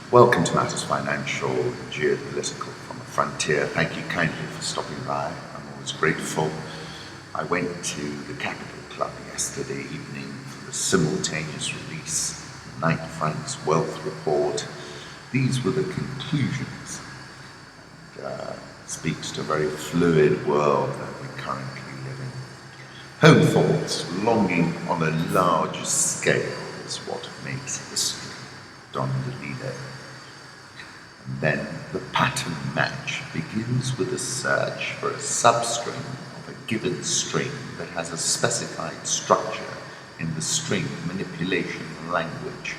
Welcome to Matters Financial, Geopolitical from the Frontier. Thank you kindly for stopping by. I'm always grateful. I went to the Capital Club yesterday evening for the simultaneous release of Knight Frank's Wealth Report. These were the conclusions. Speaks to a very fluid world that we currently live in. Home thoughts, longing on a large scale is what makes history. Don DeLillo. And then the pattern match begins with a search for a substring of a given string that has a specified structure in the string manipulation language.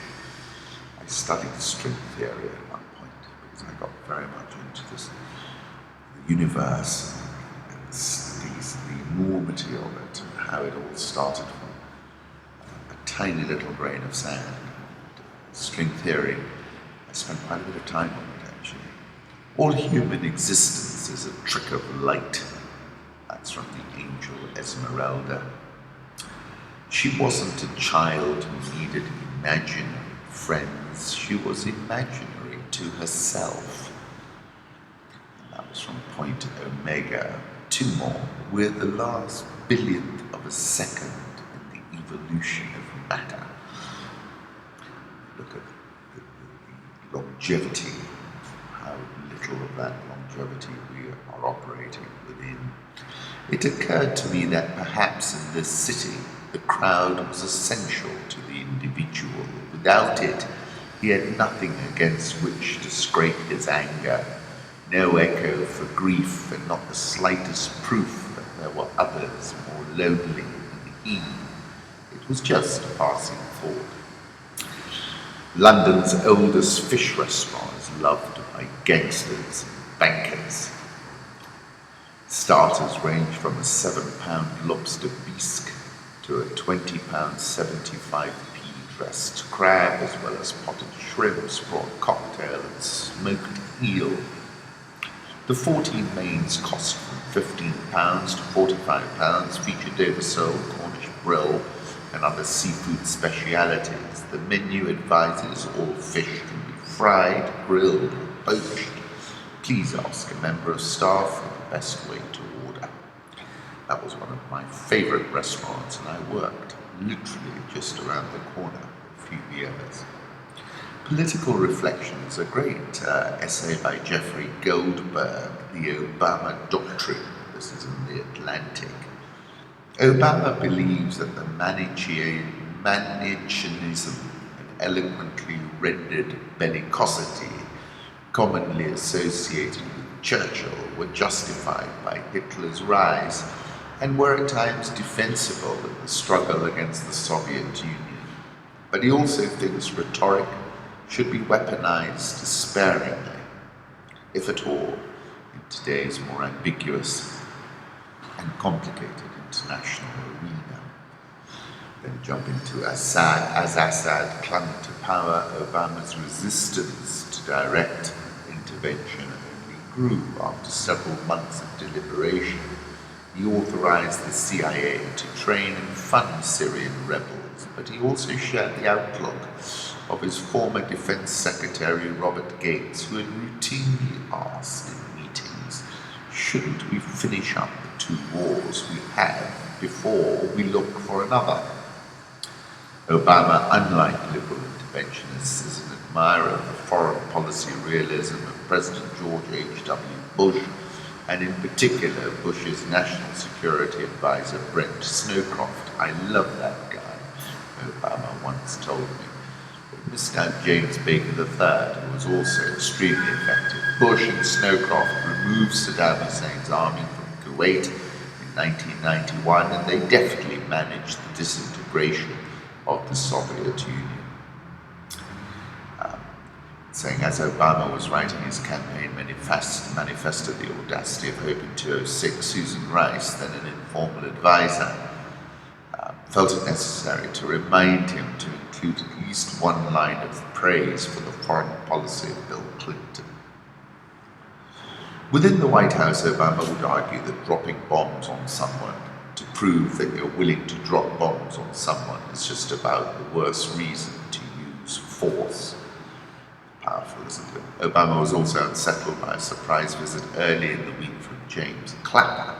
I studied string theory at one point because I got very much into this, the universe and the enormity of it and how it all started from a tiny little grain of sand. String theory, I spent quite a bit of time on it actually. All human existence is a trick of light. That's from the angel Esmeralda. She wasn't a child who needed imaginary friends. She was imaginary to herself. And that was from Point Omega. Two more. We're the last billionth of a second in the evolution of matter. Look at the longevity, how little of that longevity we are operating within. It occurred to me that perhaps in this city, the crowd was essential to the individual. Without it, he had nothing against which to scrape his anger, no echo for grief, and not the slightest proof that there were others more lonely than he. It was just a passing thought. London's oldest fish restaurant is loved by gangsters and bankers. Starters range from a £7 lobster bisque to a £20 75p dressed crab, as well as potted shrimps, prawn cocktail and smoked eel. The 14 mains cost from £15 to £45, feature Dover sole, Cornish brill, and other seafood specialities. The menu advises all fish can be fried, grilled, or poached. Please ask a member of staff for the best way to order. That was one of my favorite restaurants, and I worked literally just around the corner for a few years. Political Reflections, a great essay by Jeffrey Goldberg, The Obama Doctrine. This is in the Atlantic. Obama believes that the Manichaeism and eloquently rendered bellicosity commonly associated with Churchill were justified by Hitler's rise and were at times defensible in the struggle against the Soviet Union. But he also thinks rhetoric should be weaponized sparingly, if at all, in today's more ambiguous and complicated international arena. Then jump into Assad. As Assad clung to power, Obama's resistance to direct intervention only grew. After several months of deliberation, he authorized the CIA to train and fund Syrian rebels, but he also shared the outlook of his former Defense Secretary Robert Gates, who had routinely asked in meetings, shouldn't we finish up the two wars we have before we look for another? Obama, unlike liberal interventionists, is an admirer of the foreign policy realism of President George H.W. Bush, and in particular Bush's National Security Advisor Brent Snowcroft. I love that guy, Obama once told me. But missed out James Baker III, who was also extremely effective. Bush and Snowcroft removed Saddam Hussein's army from Kuwait in 1991, and they deftly managed the disintegration of the Soviet Union. Saying as Obama was writing his campaign manifesto, The Audacity of Hope in 2006, Susan Rice, then an informal advisor, felt it necessary to remind him to include at least one line of praise for the foreign policy of Bill Clinton. Within the White House, Obama would argue that dropping bombs on someone to prove that you're willing to drop bombs on someone is just about the worst reason to use force. Powerful Obama was also unsettled by a surprise visit early in the week from James Clapper,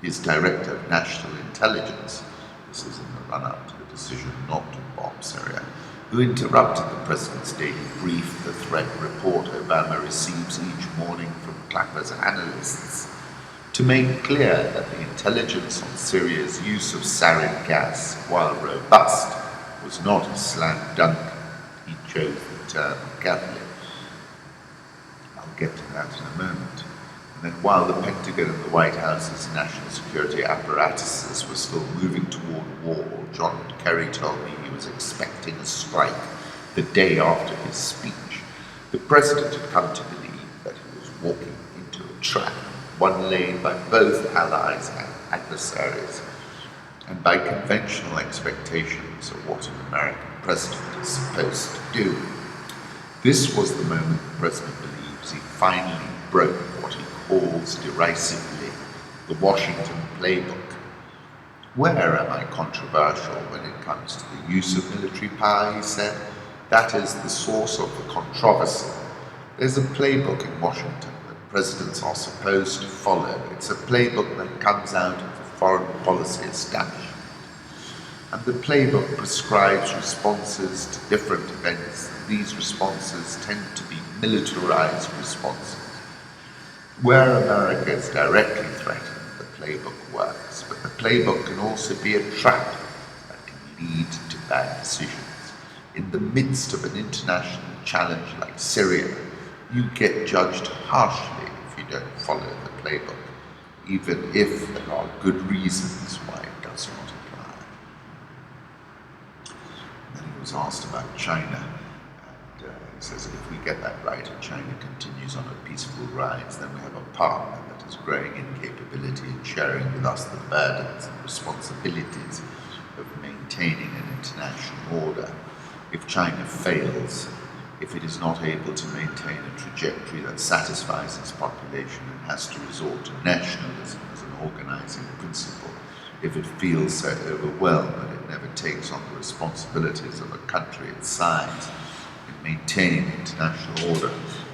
his Director of National Intelligence. This is in the run-up to the decision not to bomb Syria, who interrupted the President's daily brief, the threat report Obama receives each morning from Clapper's analysts, to make clear that the intelligence on Syria's use of sarin gas, while robust, was not a slam dunk. He chose the term carefully. I'll get to that in a moment. And then while the Pentagon and the White House's national security apparatuses were still moving toward war, John Kerry told me he was expecting a strike the day after his speech. The President had come to believe that he was walking into a trap, one laid by both allies and adversaries, and by conventional expectations of what an American president is supposed to do. This was the moment the President believes he finally broke what he calls derisively the Washington playbook. Where am I controversial when it comes to the use of military power, he said. That is the source of the controversy. There's a playbook in Washington that presidents are supposed to follow. It's a playbook that comes out of the foreign policy establishment. And the playbook prescribes responses to different events. These responses tend to be militarized responses. Where America is directly threatened, the playbook works, but the playbook can also be a trap that can lead to bad decisions. In the midst of an international challenge like Syria, you get judged harshly if you don't follow the playbook, even if there are good reasons why it does not apply. And then he was asked about China. He says, if we get that right and China continues on a peaceful rise, then we have a partner that is growing in capability and sharing with us the burdens and responsibilities of maintaining an international order. If China fails, if it is not able to maintain a trajectory that satisfies its population and has to resort to nationalism as an organizing principle, if it feels so overwhelmed that it never takes on the responsibilities of a country its size, maintaining international order,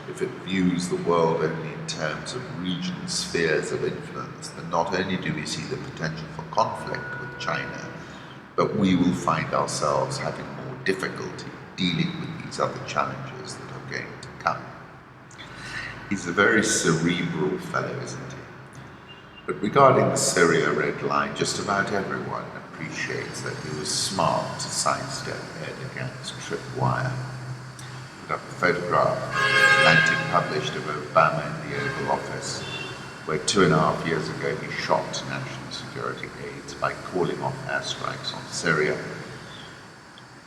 if it views the world only in terms of regional spheres of influence, then not only do we see the potential for conflict with China, but we will find ourselves having more difficulty dealing with these other challenges that are going to come. He's a very cerebral fellow, isn't he? But regarding the Syria red line, just about everyone appreciates that he was smart to sidestep Erdogan's tripwire. Put up a photograph Atlantic published of Obama in the Oval Office, where 2.5 years ago he shocked national security aides by calling off airstrikes on Syria.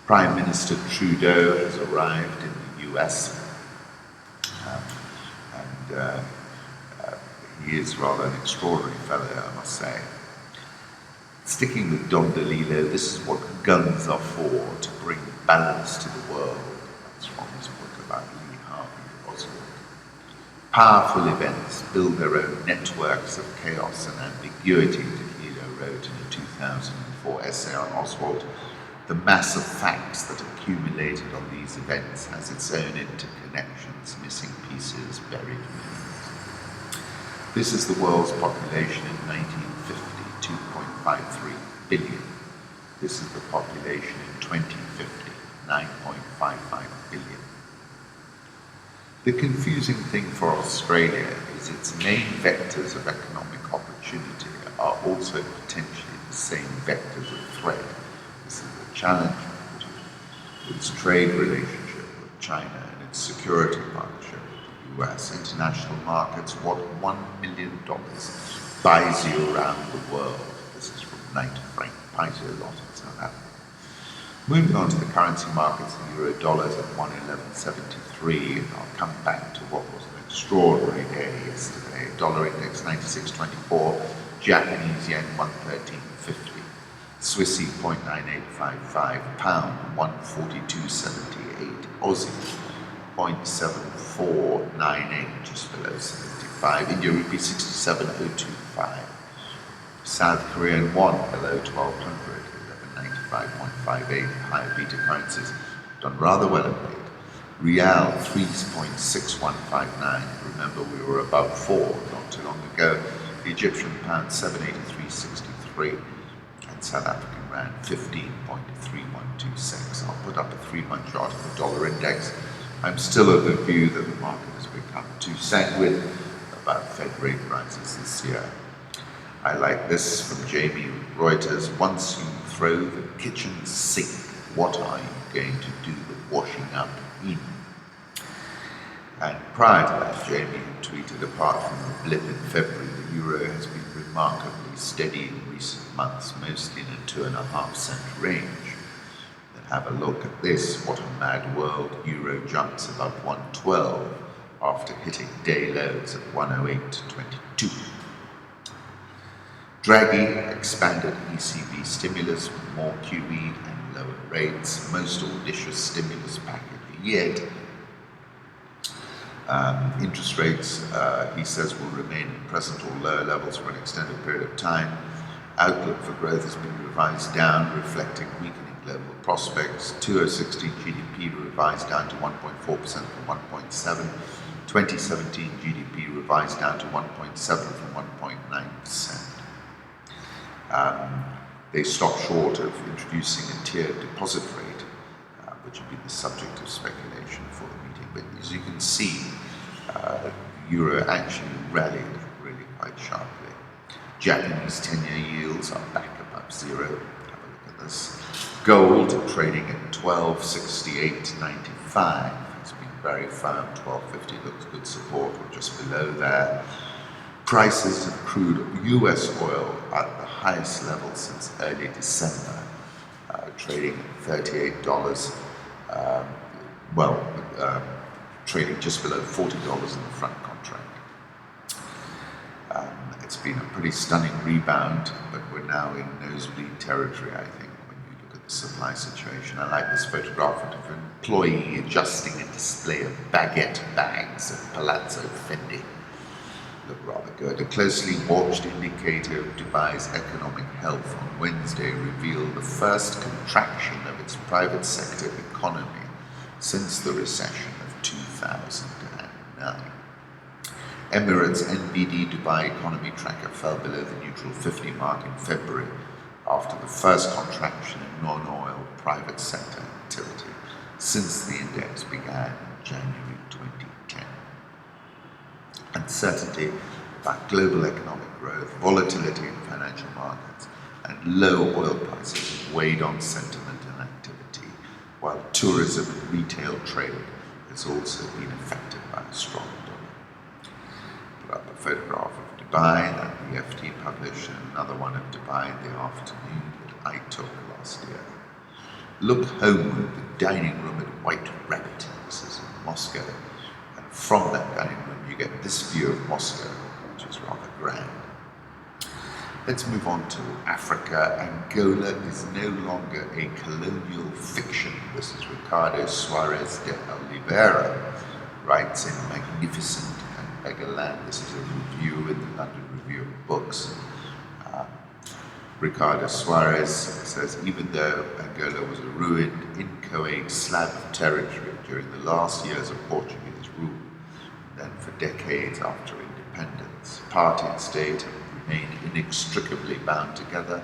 Prime Minister Trudeau has arrived in the US, and he is rather an extraordinary fellow, I must say. Sticking with Don DeLillo, this is what guns are for, to bring balance to the world. That's from his book about Lee Harvey Oswald. Powerful events build their own networks of chaos and ambiguity, DeLillo wrote in a 2004 essay on Oswald. The mass of facts that accumulated on these events has its own interconnections, missing pieces, buried meanings. This is the world's population in 1950, 2.53 billion. This is the population in 2050, 9.55 billion. The confusing thing for Australia is its main vectors of economic opportunity are also potentially the same vectors of threat. This is the challenge of its trade relationship with China and its security partnership with the US. International markets, what $1 million buys you around the world. This is from Knight Frank, buys you a lot in South Africa. Moving on to the currency markets, the euro dollar is at 111.73, and I'll come back to what was an extraordinary day yesterday. Dollar index 96.24, Japanese yen 113.50, Swissy 0.9855, pound 142.78, Aussie 0.7498, just below 75, India rupee 67.025, South Korean won below 1200, 1195.58, higher beta currencies done rather well of late. Real 3.6159. Remember, we were above 4 not too long ago. The Egyptian pound 783.63, and South African rand 15.3126. I'll put up a 3-month chart of the dollar index. I'm still of the view that the market has become too sanguine about Fed rate rises this year. I like this from Jamie Reuters. Once you throw the kitchen sink, what are you going to do the washing up in? And prior to that, Jamie tweeted, apart from the blip in February, the euro has been remarkably steady in recent months, mostly in a 2.5-cent range. Then have a look at this. What a mad world. Euro jumps above 112 after hitting day lows at 108.22. Draghi expanded ECB stimulus with more QE and lower rates, most audacious stimulus package yet. Interest rates, he says, will remain at present or lower levels for an extended period of time. Outlook for growth has been revised down, reflecting weakening global prospects. 2016 GDP revised down to 1.4% from 1.7%. 2017 GDP revised down to 1.7% from 1.9%. They stopped short of introducing a tiered deposit rate, which would be the subject of speculation for the meeting. But as you can see, the euro actually rallied really quite sharply. Japanese 10-year yields are back above zero. Have a look at this. Gold trading at 1268.95. It's been very firm. 1250 looks good support, or just below there. Prices of crude US oil at the highest level since early December, trading at $38, trading just below $40 in the front contract. It's been a pretty stunning rebound, but we're now in nosebleed territory, I think, when you look at the supply situation. I like this photograph of an employee adjusting a display of baguette bags at Palazzo Fendi. Look rather good. A closely watched indicator of Dubai's economic health on Wednesday revealed the first contraction of its private sector economy since the recession of 2009. Emirates NBD Dubai Economy Tracker fell below the neutral 50 mark in February after the first contraction in non-oil private sector activity since the index began in January 2010. Uncertainty about global economic growth, volatility in financial markets, and low oil prices have weighed on sentiment and activity, while tourism and retail trade has also been affected by a strong dollar. Put up a photograph of Dubai that the FT published, and another one of Dubai in the afternoon that I took last year. Look homeward, the dining room at White Rabbit. This is in Moscow. From that dining room, you get this view of Moscow, which is rather grand. Let's move on to Africa. Angola is no longer a colonial fiction. This is Ricardo Soares de Oliveira, writes in Magnificent and Beggarland. This is a review in the London Review of Books. Ricardo Soares says, even though Angola was a ruined, inchoate slab of territory during the last years of Portuguese rule, then for decades after independence, party and state have remained inextricably bound together,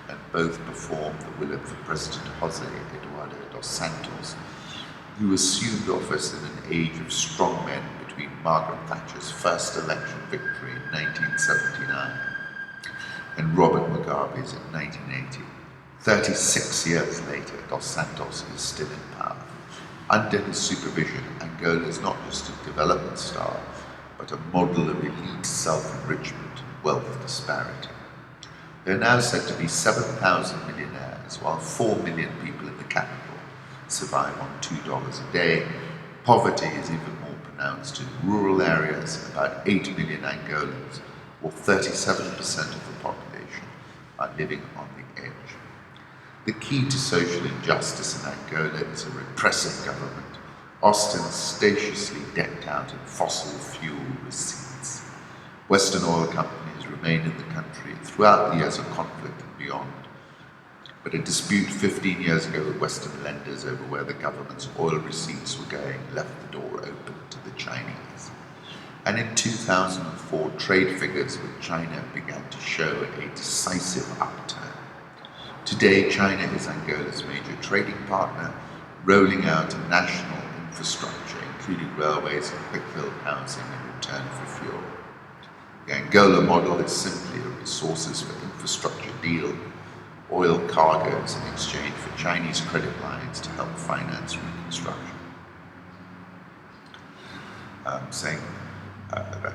and both performed the will of the President Jose Eduardo dos Santos, who assumed office in an age of strong men between Margaret Thatcher's first election victory in 1979 and Robert Mugabe's in 1980. 36 years later, dos Santos is still in power. Under his supervision, Angola is not just a development star, but a model of elite self-enrichment and wealth disparity. There are now said to be 7,000 millionaires, while 4 million people in the capital survive on $2 a day. Poverty is even more pronounced in rural areas. About 8 million Angolans, or 37% of the population, are living on the edge. The key to social injustice in Angola is a repressive government, ostentatiously decked out in fossil fuel receipts. Western oil companies remain in the country throughout the years of conflict and beyond, But a dispute 15 years ago with Western lenders over where the government's oil receipts were going left the door open to the Chinese. And in 2004, trade figures with China began to show a decisive upturn. Today, China is Angola's major trading partner, rolling out a national infrastructure, including railways and quick-fill housing in return for fuel. The Angola model is simply a resources for infrastructure deal, oil cargoes in exchange for Chinese credit lines to help finance reconstruction. Saying that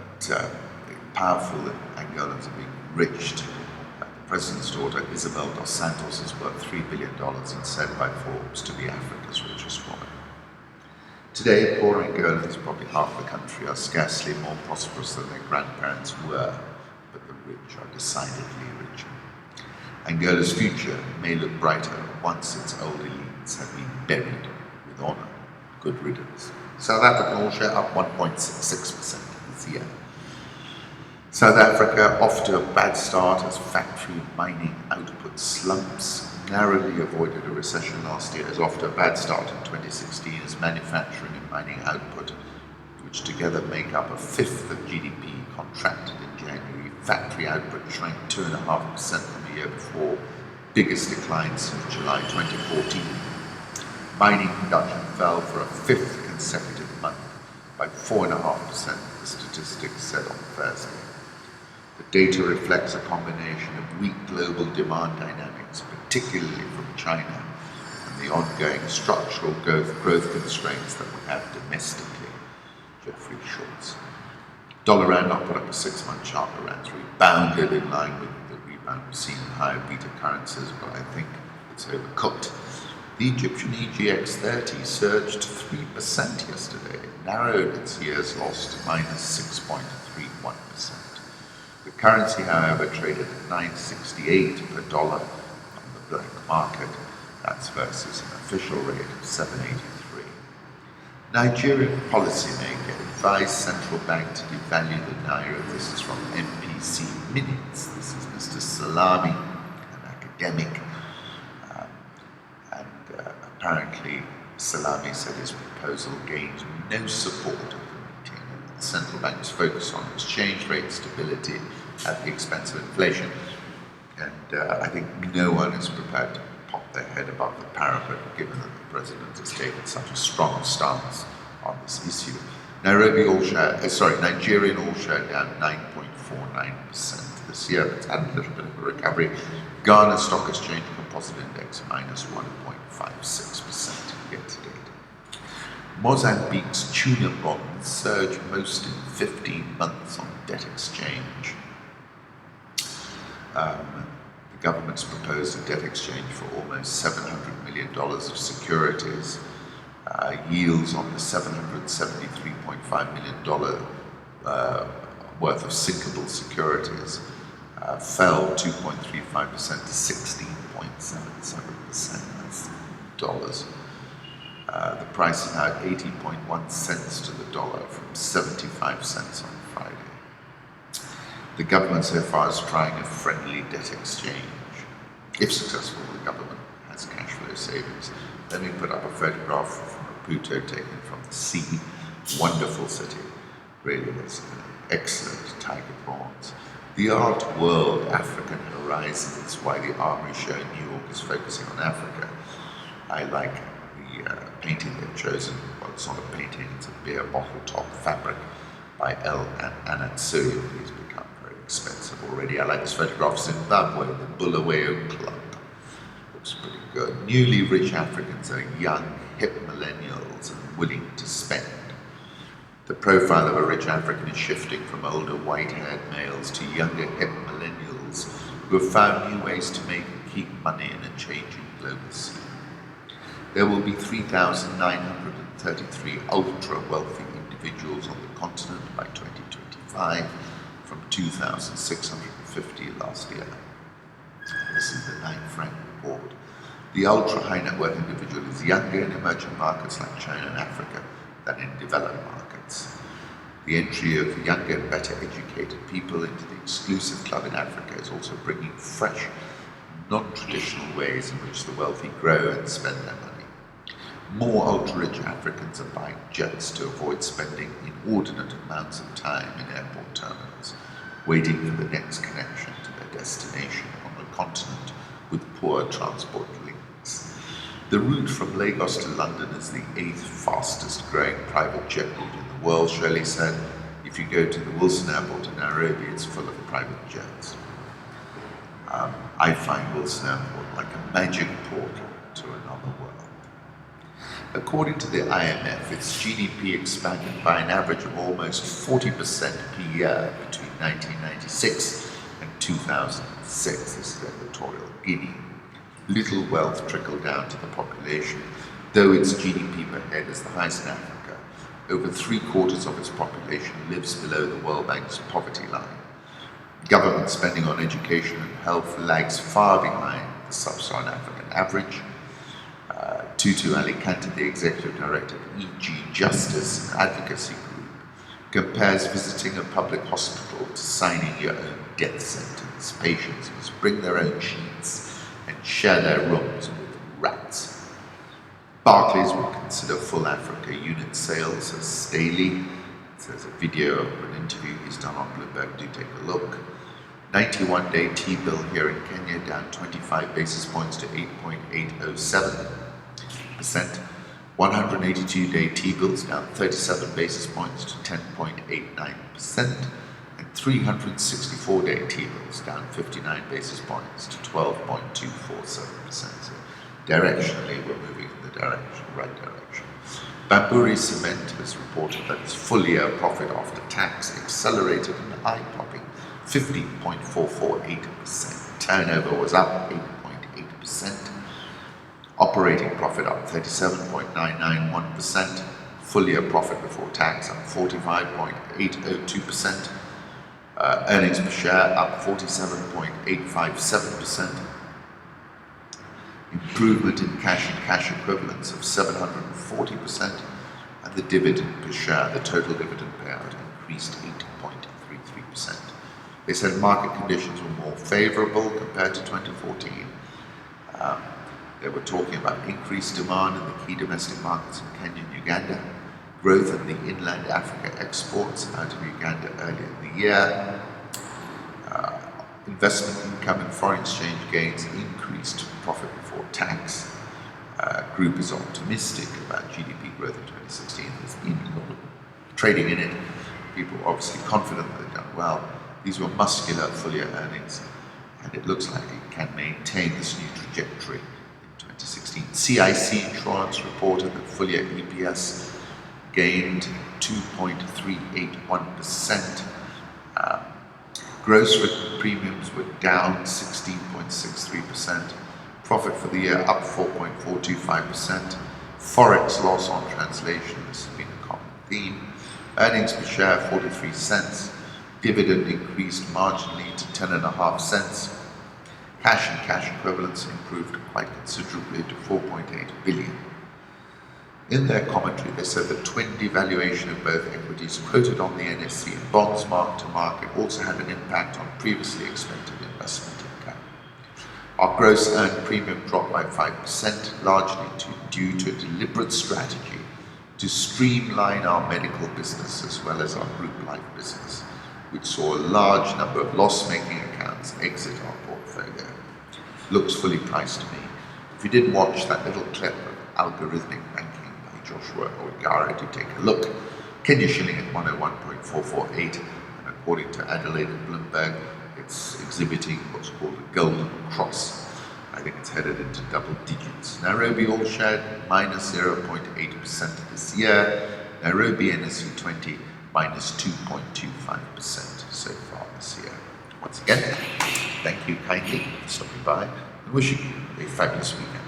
powerful Angolans are being enriched. The president's daughter, Isabel dos Santos, is worth $3 billion and said by Forbes to be Africa's richest woman. Today, poor Angolans, probably half the country, are scarcely more prosperous than their grandparents were, but the rich are decidedly richer. Angola's future may look brighter once its old elites have been buried with honor. Good riddance. South African all share up 1.6% this year. South Africa off to a bad start as factory mining output slumps. Narrowly avoided a recession last year, is off to a bad start in 2016 as manufacturing and mining output, which together make up a fifth of GDP, contracted in January. Factory output shrank 2.5% from the year before, biggest decline since July 2014. Mining production fell for a fifth consecutive month by 4.5%, the statistics said on Thursday. The data reflects a combination of weak global demand dynamics, particularly from China, and the ongoing structural growth constraints that we have domestically. Jeffrey Schultz. Dollar rand not put up a 6-month chart. The rand's rebounded in line with the rebound we've seen in higher beta currencies, but I think it's overcooked. The Egyptian EGX30 surged 3% yesterday. It narrowed its year's loss to minus 6.31%. The currency, however, traded at 9.68 per dollar on the black market. That's versus an official rate of 7.83. Nigerian policymaker advised central bank to devalue the naira. This is from MPC Minutes. This is Mr. Salami, an academic. Apparently, Salami said his proposal gained no support at the meeting, and the central bank was focused on exchange rate stability at the expense of inflation. And I think no one is prepared to pop their head above the parapet, given that the president has taken such a strong stance on this issue. Nigerian all share down 9.49% this year. It's had a little bit of a recovery. Ghana Stock Exchange Composite Index minus 1.56% year to date. Mozambique's tuna bonds surged most in 15 months on debt exchange. The government's proposed a debt exchange for almost $700 million of securities. Yields on the $773.5 million worth of sinkable securities fell 2.35% to 16.77%. That's dollars. The price is now at 80.1 cents to the dollar from 75 cents on Friday. The government so far is trying a friendly debt exchange. If successful, the government has cash flow savings. Let me put up a photograph from Maputo taken from the sea. Wonderful city. Really, it's excellent tiger prawns. The art world, African Horizons, why the Armory Show in New York is focusing on Africa. I like the painting they've chosen. Well, it's not a painting, it's a beer bottle top fabric by El Anatsui. He's become very expensive already. I like this photograph of Zimbabwe, the Bulawayo Club. Looks pretty good. Newly rich Africans are young, hip millennials and willing to spend. The profile of a rich African is shifting from older white-haired males to younger hip millennials who have found new ways to make and keep money in a changing global scene. There will be 3,933 ultra-wealthy individuals on the continent by 2025 from 2,650 last year. This is the 9th Frank report. The ultra-high net worth individual is younger in emerging markets like China and Africa than in developed markets. The entry of younger and better educated people into the exclusive club in Africa is also bringing fresh, non-traditional ways in which the wealthy grow and spend their money. More ultra-rich Africans are buying jets to avoid spending inordinate amounts of time in airport terminals, waiting for the next connection to their destination on a continent with poor transport links. The route from Lagos to London is the 8th fastest growing private jet route in the world, Shirley said. If you go to the Wilson Airport in Nairobi, it's full of private jets. I find Wilson Airport like a magic portal to another world. According to the IMF, its GDP expanded by an average of almost 40% per year between 1996 and 2006. This is Equatorial Guinea. Little wealth trickled down to the population, though its GDP per head is the highest in Africa. Over 3/4 of its population lives below the World Bank's poverty line. Government spending on education and health lags far behind the sub-Saharan African average. Tutu Alicante, the executive director of EG Justice, an advocacy group, compares visiting a public hospital to signing your own death sentence. Patients must bring their own sheets and share their rooms with rats. Barclays would consider full Africa unit sales as daily. There's a video of an interview he's done on Bloomberg. Do take a look. 91-day T-bill here in Kenya down 25 basis points to 8.807%. 182-day T-bills down 37 basis points to 10.89%. And 364-day T-bills down 59 basis points to 12.247%. So directionally, we're moving in the right direction. Bamburi Cement has reported that its full-year profit after tax accelerated an eye-popping 50.448%. Turnover was up 8.8%. Operating profit up 37.991%. Full-year profit before tax up 45.802%. Earnings per share up 47.857%. Improvement in cash and cash equivalents of 740%, and the dividend per share, the total dividend payout, increased 8.33%. They said market conditions were more favorable compared to 2014. They were talking about increased demand in the key domestic markets in Kenya and Uganda, growth in the inland Africa exports out of Uganda earlier in the year. Investment income and foreign exchange gains increased profit before tax. Group is optimistic about GDP growth in 2016. There's been a lot of trading in it. People are obviously confident that they've done well. These were muscular full-year earnings, and it looks like it can maintain this new trajectory in 2016. CIC Insurance reported that full-year EPS gained 2.381%. Gross written premiums were down 16.63%. Profit for the year up 4.425%. Forex loss on translation, this has been a common theme. Earnings per share 43 cents. Dividend increased marginally to 10.5 cents. Cash and cash equivalents improved quite considerably to 4.8 billion. In their commentary, they said the twin devaluation of both equities quoted on the NSE and bonds marked to market also had an impact on previously expected investment income. Our gross earned premium dropped by 5%, largely due to a deliberate strategy to streamline our medical business as well as our group life business, which saw a large number of loss-making accounts exit our portfolio. Looks fully priced to me. If you didn't watch that little clip of algorithmic banking, Joshua Ogara, to take a look. Kenya shilling at 101.448, and according to Adelaide and Bloomberg, it's exhibiting what's called a golden cross. I think it's headed into double digits. Nairobi all shared minus 0.8% this year. Nairobi NSE 20 minus 2.25% so far this year. Once again, thank you kindly for stopping by and wishing you a fabulous weekend.